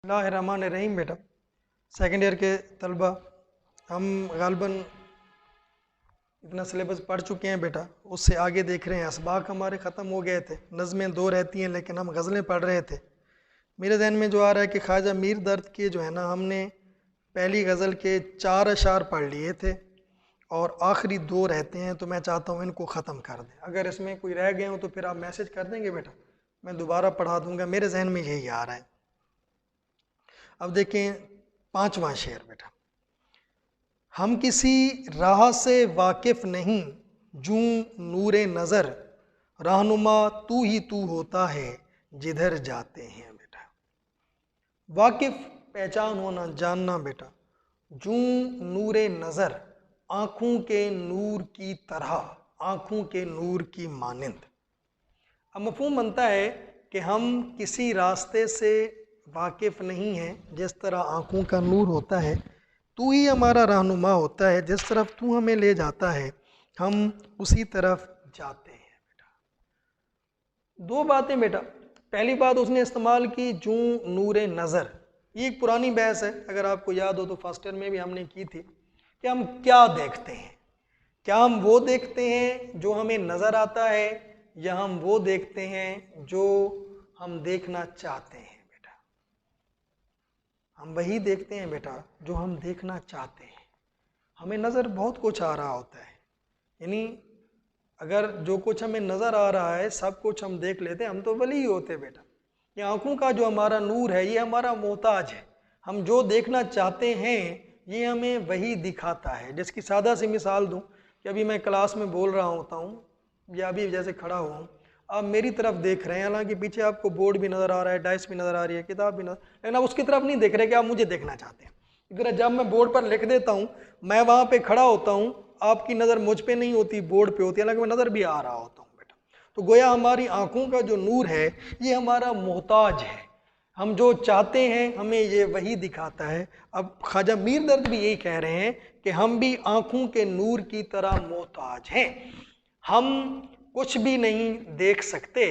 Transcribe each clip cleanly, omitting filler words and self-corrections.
اللہ الرحمن الرحیم بیٹا second year کے طلبہ ہم غالباً اتنا سلیبس پڑھ چکے ہیں بیٹا، اس سے آگے دیکھ رہے ہیں۔ اسباق ہمارے ختم ہو گئے تھے، نظمیں 2 رہتی ہیں لیکن ہم غزلیں پڑھ رہے تھے۔ میرے ذہن میں جو آ رہا ہے کہ خواجہ میر درد کے جو ہے نا، ہم نے پہلی غزل کے 4 اشعار پڑھ لیے تھے اور آخری 2 رہتے ہیں، تو میں چاہتا ہوں ان کو ختم کر دیں۔ اگر اس میں کوئی رہ گئے ہوں تو پھر آپ میسج کر دیں گے بیٹا، میں دوبارہ پڑھا دوں گا۔ میرے ذہن میں یہی آ رہا ہے۔ اب دیکھیں 5واں شعر بیٹا۔ ہم کسی راہ سے واقف نہیں جوں نور نظر، رہنما تو ہی تو ہوتا ہے جدھر جاتے ہیں بیٹا۔ واقف پہچان ہونا، جاننا بیٹا۔ جوں نور نظر، آنکھوں کے نور کی طرح، آنکھوں کے نور کی مانند۔ اب مفہوم بنتا ہے کہ ہم کسی راستے سے واقف نہیں ہیں، جس طرح آنکھوں کا نور ہوتا ہے، تو ہی ہمارا رہنما ہوتا ہے، جس طرف تو ہمیں لے جاتا ہے ہم اسی طرف جاتے ہیں بیٹا۔ 2 باتیں بیٹا۔ پہلی بات اس نے استعمال کی جوں نور نظر، یہ ایک پرانی بحث ہے، اگر آپ کو یاد ہو تو فرسٹ ایئر میں بھی ہم نے کی تھی کہ ہم کیا دیکھتے ہیں۔ کیا ہم وہ دیکھتے ہیں جو ہمیں نظر آتا ہے، یا ہم وہ دیکھتے ہیں جو ہم دیکھنا چاہتے ہیں بیٹا؟ ہم وہی دیکھتے ہیں بیٹا جو ہم دیکھنا چاہتے ہیں۔ ہمیں نظر بہت کچھ آ رہا ہوتا ہے، یعنی اگر جو کچھ ہمیں نظر آ رہا ہے سب کچھ ہم دیکھ لیتے، ہم تو ولی ہوتے بیٹا۔ یہ آنکھوں کا جو ہمارا نور ہے یہ ہمارا محتاج ہے۔ ہم جو دیکھنا چاہتے ہیں یہ ہمیں وہی دکھاتا ہے۔ جس کی سادہ سی مثال دوں کہ ابھی میں کلاس میں بول رہا ہوتا ہوں، یا ابھی جیسے کھڑا ہوا ہوں، آپ میری طرف دیکھ رہے ہیں، حالانکہ پیچھے آپ کو بورڈ بھی نظر آ رہا ہے، ڈائس بھی نظر آ رہی ہے، کتاب بھی نظر، لیکن آپ اس کی طرف نہیں دیکھ رہے کہ آپ مجھے دیکھنا چاہتے ہیں۔ اگر جب میں بورڈ پر لکھ دیتا ہوں، میں وہاں پہ کھڑا ہوتا ہوں، آپ کی نظر مجھ پہ نہیں ہوتی، بورڈ پہ ہوتی ہے، حالانکہ میں نظر بھی آ رہا ہوتا ہوں بیٹا۔ تو گویا ہماری آنکھوں کا جو نور ہے یہ ہمارا محتاج ہے، ہم جو چاہتے ہیں ہمیں یہ وہی دکھاتا ہے۔ اب خواجہ میر درد بھی یہی کہہ رہے ہیں کہ ہم بھی آنکھوں کے نور کی طرح محتاج ہیں، ہم کچھ بھی نہیں دیکھ سکتے،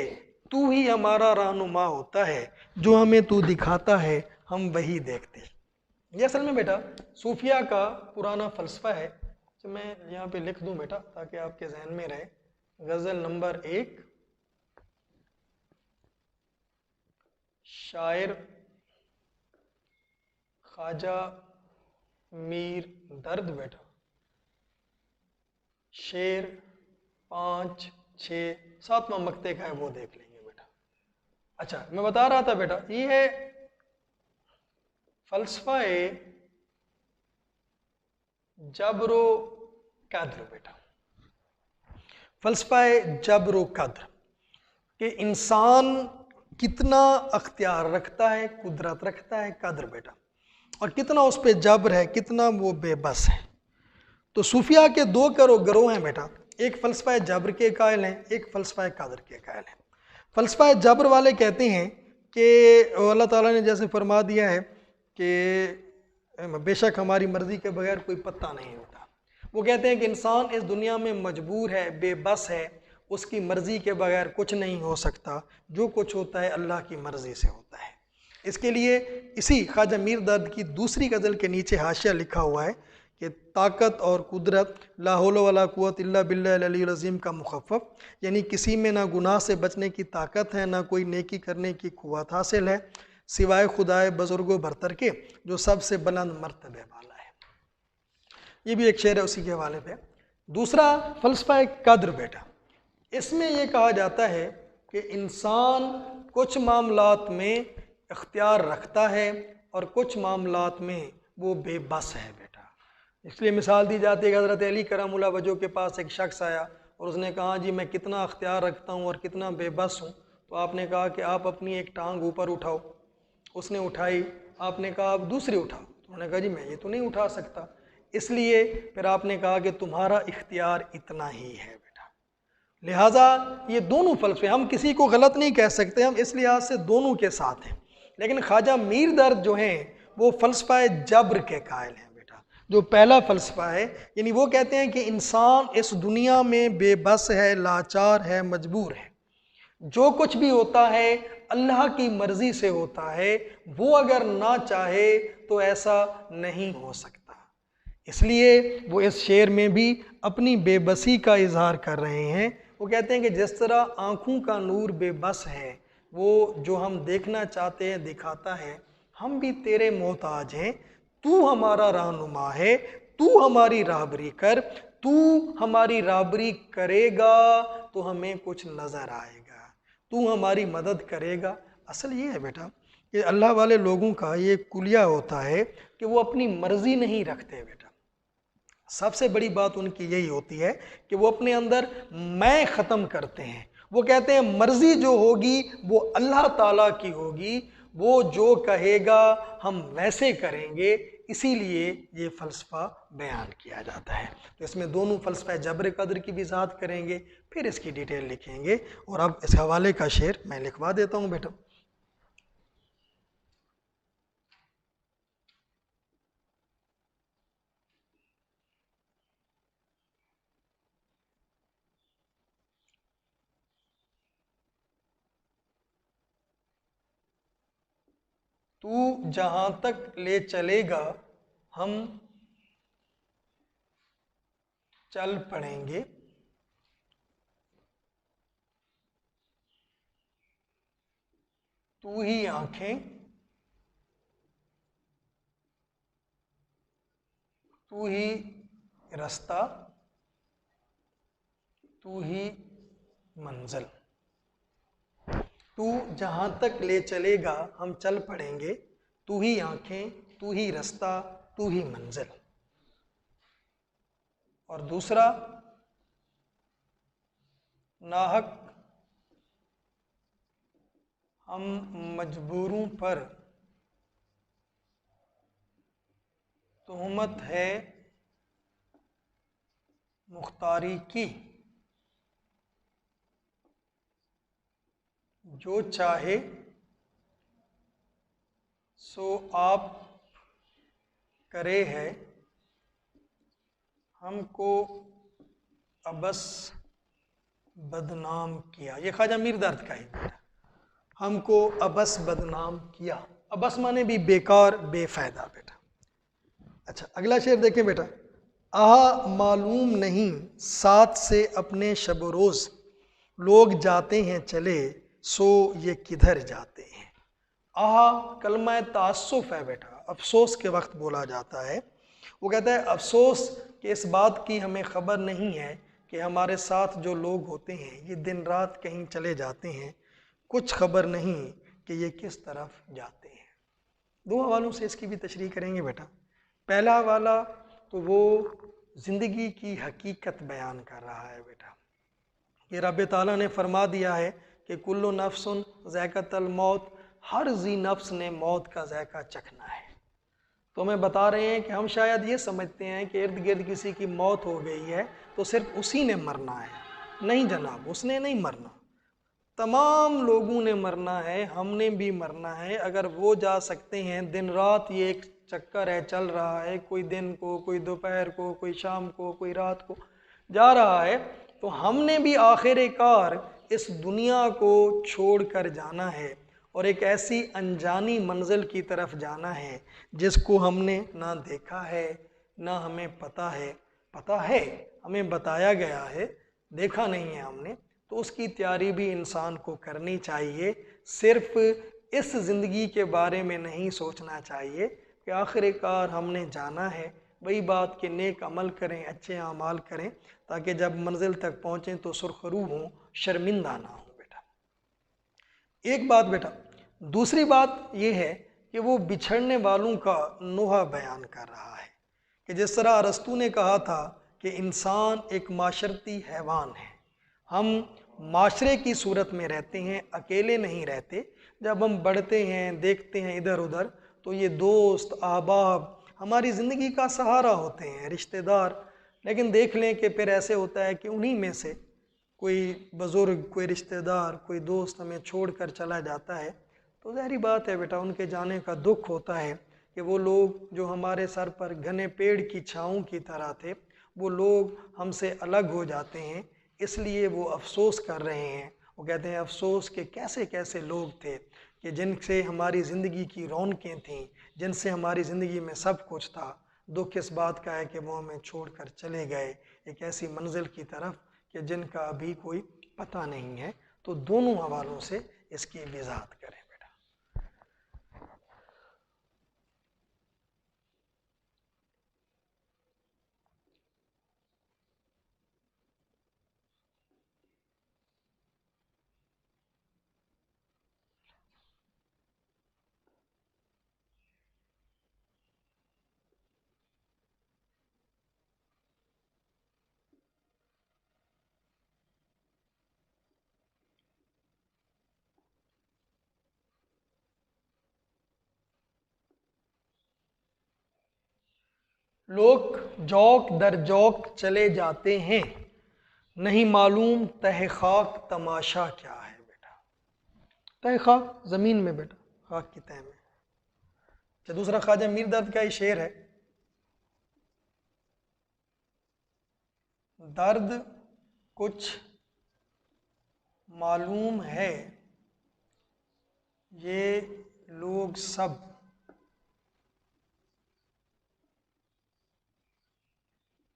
تو ہی ہمارا رہنما ہوتا ہے، جو ہمیں تو دکھاتا ہے ہم وہی دیکھتے ہیں۔ یہ اصل میں بیٹا صوفیہ کا پرانا فلسفہ ہے، تو میں یہاں پہ لکھ دوں بیٹا تاکہ آپ کے ذہن میں رہے۔ غزل نمبر 1، شاعر خواجہ میر درد بیٹا، شعر 5، 6، 7واں مقطع کا ہے، وہ دیکھ لیں گے بیٹا۔ اچھا میں بتا رہا تھا بیٹا، یہ ہے فلسفہ جبر و قدر بیٹا۔ فلسفہ جبر و قدر کہ انسان کتنا اختیار رکھتا ہے، قدرت رکھتا ہے، قدر بیٹا، اور کتنا اس پہ جبر ہے، کتنا وہ بے بس ہے۔ تو صوفیہ کے 2 گروہ ہیں بیٹا، ایک فلسفہ جبر کے قائل ہیں، ایک فلسفہ قدر کے قائل ہیں۔ فلسفہ جبر والے کہتے ہیں کہ اللہ تعالیٰ نے جیسے فرما دیا ہے کہ بے شک ہماری مرضی کے بغیر کوئی پتہ نہیں ہوتا۔ وہ کہتے ہیں کہ انسان اس دنیا میں مجبور ہے، بے بس ہے، اس کی مرضی کے بغیر کچھ نہیں ہو سکتا، جو کچھ ہوتا ہے اللہ کی مرضی سے ہوتا ہے۔ اس کے لیے اسی خواجہ میر درد کی دوسری غزل کے نیچے حاشیہ لکھا ہوا ہے کہ طاقت اور قدرت لا حول ولا قوت الا باللہ العلی العظیم کا مخفف، یعنی کسی میں نہ گناہ سے بچنے کی طاقت ہے، نہ کوئی نیکی کرنے کی قوت حاصل ہے، سوائے خدائے بزرگ و برتر کے جو سب سے بلند مرتبے والا ہے۔ یہ بھی ایک شعر ہے اسی کے حوالے پہ۔ دوسرا فلسفہ قدر بیٹا، اس میں یہ کہا جاتا ہے کہ انسان کچھ معاملات میں اختیار رکھتا ہے اور کچھ معاملات میں وہ بے بس ہے بیٹا۔ اس لیے مثال دی جاتی ہے کہ حضرت علی کرم اللہ وجہ کے پاس ایک شخص آیا اور اس نے کہا جی میں کتنا اختیار رکھتا ہوں اور کتنا بے بس ہوں، تو آپ نے کہا کہ آپ اپنی ایک ٹانگ اوپر اٹھاؤ۔ اس نے اٹھائی، آپ نے کہا آپ دوسری اٹھاؤ، تو انہوں نے کہا جی میں یہ تو نہیں اٹھا سکتا۔ اس لیے پھر آپ نے کہا کہ تمہارا اختیار اتنا ہی ہے بیٹا۔ لہٰذا یہ دونوں فلسفے، ہم کسی کو غلط نہیں کہہ سکتے، ہم اس لحاظ سے دونوں کے ساتھ ہیں، لیکن خواجہ میر درد جو ہیں وہ فلسفہ جبر کے قائل ہیں بیٹا۔ جو پہلا فلسفہ ہے، یعنی وہ کہتے ہیں کہ انسان اس دنیا میں بے بس ہے، لاچار ہے، مجبور ہے، جو کچھ بھی ہوتا ہے اللہ کی مرضی سے ہوتا ہے، وہ اگر نہ چاہے تو ایسا نہیں ہو سکتا۔ اس لیے وہ اس شعر میں بھی اپنی بے بسی کا اظہار کر رہے ہیں۔ وہ کہتے ہیں کہ جس طرح آنکھوں کا نور بے بس ہے، وہ جو ہم دیکھنا چاہتے ہیں دکھاتا ہے، ہم بھی تیرے محتاج ہیں، تو ہمارا رہنما ہے، تو ہماری راہبری کر، تو ہماری راہبری کرے گا تو ہمیں کچھ نظر آئے گا، تو ہماری مدد کرے گا۔ اصل یہ ہے بیٹا کہ اللہ والے لوگوں کا یہ کلیہ ہوتا ہے کہ وہ اپنی مرضی نہیں رکھتے بیٹا۔ سب سے بڑی بات ان کی یہی ہوتی ہے کہ وہ اپنے اندر میں ختم کرتے ہیں۔ وہ کہتے ہیں مرضی جو ہوگی وہ اللہ تعالیٰ کی ہوگی، وہ جو کہے گا ہم ویسے کریں گے۔ اسی لیے یہ فلسفہ بیان کیا جاتا ہے۔ تو اس میں دونوں فلسفہ جبر قدر کی بھی وضاحت کریں گے، پھر اس کی ڈیٹیل لکھیں گے۔ اور اب اس حوالے کا شعر میں لکھوا دیتا ہوں بیٹا۔ تو جہاں تک لے چلے گا ہم چل پڑیں گے، تو ہی آنکھیں، تو ہی رستہ، تو ہی منزل۔ تو جہاں تک لے چلے گا ہم چل پڑیں گے، تو ہی آنکھیں، تو ہی رستہ، تو ہی منزل۔ اور دوسرا، ناحق ہم مجبوروں پر تہمت ہے مختاری کی، جو چاہے سو آپ کرے ہے، ہم کو ابس بدنام کیا۔ یہ خواجہ میر درد کا ہی بیٹا، ہم کو ابس بدنام کیا۔ ابس مانے بھی بیکار، بے فائدہ بیٹا۔ اچھا اگلا شعر دیکھیں بیٹا۔ آہا معلوم نہیں ساتھ سے اپنے شب و روز، لوگ جاتے ہیں چلے سو یہ کدھر جاتے ہیں۔ آہا کلمہ تاسف ہے بیٹا، افسوس کے وقت بولا جاتا ہے۔ وہ کہتا ہے افسوس کہ اس بات کی ہمیں خبر نہیں ہے کہ ہمارے ساتھ جو لوگ ہوتے ہیں یہ دن رات کہیں چلے جاتے ہیں، کچھ خبر نہیں کہ یہ کس طرف جاتے ہیں۔ دو حوالوں سے اس کی بھی تشریح کریں گے بیٹا۔ پہلا حوالہ تو وہ زندگی کی حقیقت بیان کر رہا ہے بیٹا، کہ رب تعالیٰ نے فرما دیا ہے کہ کل نفس ذائقۃ الموت، ہر ذی نفس نے موت کا ذائقہ چکھنا ہے۔ تو ہمیں بتا رہے ہیں کہ ہم شاید یہ سمجھتے ہیں کہ ارد گرد کسی کی موت ہو گئی ہے تو صرف اسی نے مرنا ہے۔ نہیں جناب، اس نے نہیں مرنا، تمام لوگوں نے مرنا ہے، ہم نے بھی مرنا ہے۔ اگر وہ جا سکتے ہیں، دن رات یہ ایک چکر ہے، چل رہا ہے، کوئی دن کو، کوئی دوپہر کو، کوئی شام کو، کوئی رات کو جا رہا ہے، تو ہم نے بھی آخر کار اس دنیا کو چھوڑ کر جانا ہے اور ایک ایسی انجانی منزل کی طرف جانا ہے جس کو ہم نے نہ دیکھا ہے نہ ہمیں پتہ ہے۔ پتہ ہے، ہمیں بتایا گیا ہے، دیکھا نہیں ہے ہم نے، تو اس کی تیاری بھی انسان کو کرنی چاہیے۔ صرف اس زندگی کے بارے میں نہیں سوچنا چاہیے کہ آخر کار ہم نے جانا ہے۔ وہی بات کہ نیک عمل کریں، اچھے اعمال کریں، تاکہ جب منزل تک پہنچیں تو سرخرو ہوں، شرمندہ نہ ہوں بیٹا۔ ایک بات بیٹا، دوسری بات یہ ہے کہ وہ بچھڑنے والوں کا نوحہ بیان کر رہا ہے، کہ جس طرح ارسطو نے کہا تھا کہ انسان ایک معاشرتی حیوان ہے، ہم معاشرے کی صورت میں رہتے ہیں، اکیلے نہیں رہتے۔ جب ہم بڑھتے ہیں، دیکھتے ہیں ادھر ادھر، تو یہ دوست، احباب ہماری زندگی کا سہارا ہوتے ہیں، رشتہ دار۔ لیکن دیکھ لیں کہ پھر ایسے ہوتا ہے کہ انہی میں سے کوئی بزرگ، کوئی رشتہ دار، کوئی دوست ہمیں چھوڑ کر چلا جاتا ہے، تو ظاہری بات ہے بیٹا ان کے جانے کا دکھ ہوتا ہے کہ وہ لوگ جو ہمارے سر پر گھنے پیڑ کی چھاؤں کی طرح تھے، وہ لوگ ہم سے الگ ہو جاتے ہیں۔ اس لیے وہ افسوس کر رہے ہیں، وہ وہ کہتے ہیں افسوس کہ کیسے کیسے لوگ تھے کہ جن سے ہماری زندگی کی رونقیں تھیں، جن سے ہماری زندگی میں سب کچھ تھا، دکھ اس بات کا ہے کہ وہ ہمیں چھوڑ کر چلے گئے ایک ایسی منزل کی طرف کہ جن کا ابھی کوئی پتہ نہیں ہے۔ تو دونوں حوالوں سے اس کی وضاحت کریں بیٹا۔ لوگ جوک در جوک چلے جاتے ہیں، نہیں معلوم تہ خاک تماشا کیا ہے بیٹا۔ تہ خاک زمین میں بیٹا، خاک کی تہ میں۔ اچھا دوسرا خواجہ میر درد کا ہی شعر ہے، درد کچھ معلوم ہے یہ لوگ سب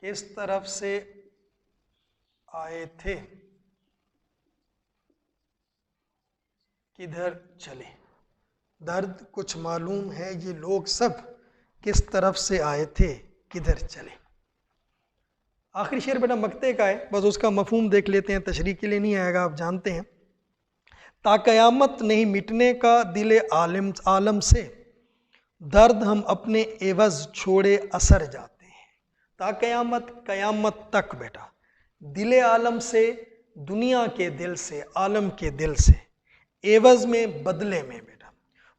کس طرف سے آئے تھے کدھر چلے۔ درد کچھ معلوم ہے یہ لوگ سب کس طرف سے آئے تھے کدھر چلے۔ آخری شعر بیٹا مقطع کا ہے، بس اس کا مفہوم دیکھ لیتے ہیں، تشریح کے لیے نہیں آئے گا، آپ جانتے ہیں۔ تا قیامت نہیں مٹنے کا دل عالم سے، درد ہم اپنے عوض چھوڑے اثر جاتے ہیں۔ تا قیامت، قیامت تک بیٹا، دل عالم سے، دنیا کے دل سے، عالم کے دل سے، عوض میں بدلے میں بیٹا۔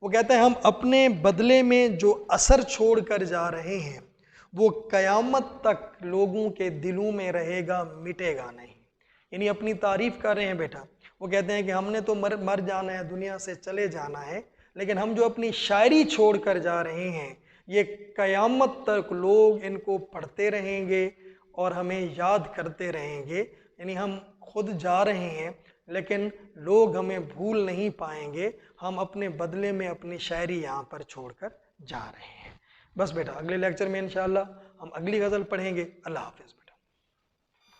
وہ کہتا ہے ہم اپنے بدلے میں جو اثر چھوڑ کر جا رہے ہیں وہ قیامت تک لوگوں کے دلوں میں رہے گا، مٹے گا نہیں۔ یعنی اپنی تعریف کر رہے ہیں بیٹا، وہ کہتے ہیں کہ ہم نے تو مر جانا ہے، دنیا سے چلے جانا ہے، لیکن ہم جو اپنی شاعری چھوڑ کر جا رہے ہیں یہ قیامت تک لوگ ان کو پڑھتے رہیں گے اور ہمیں یاد کرتے رہیں گے۔ یعنی ہم خود جا رہے ہیں لیکن لوگ ہمیں بھول نہیں پائیں گے، ہم اپنے بدلے میں اپنی شاعری یہاں پر چھوڑ کر جا رہے ہیں۔ بس بیٹا اگلے لیکچر میں انشاءاللہ ہم اگلی غزل پڑھیں گے۔ اللہ حافظ۔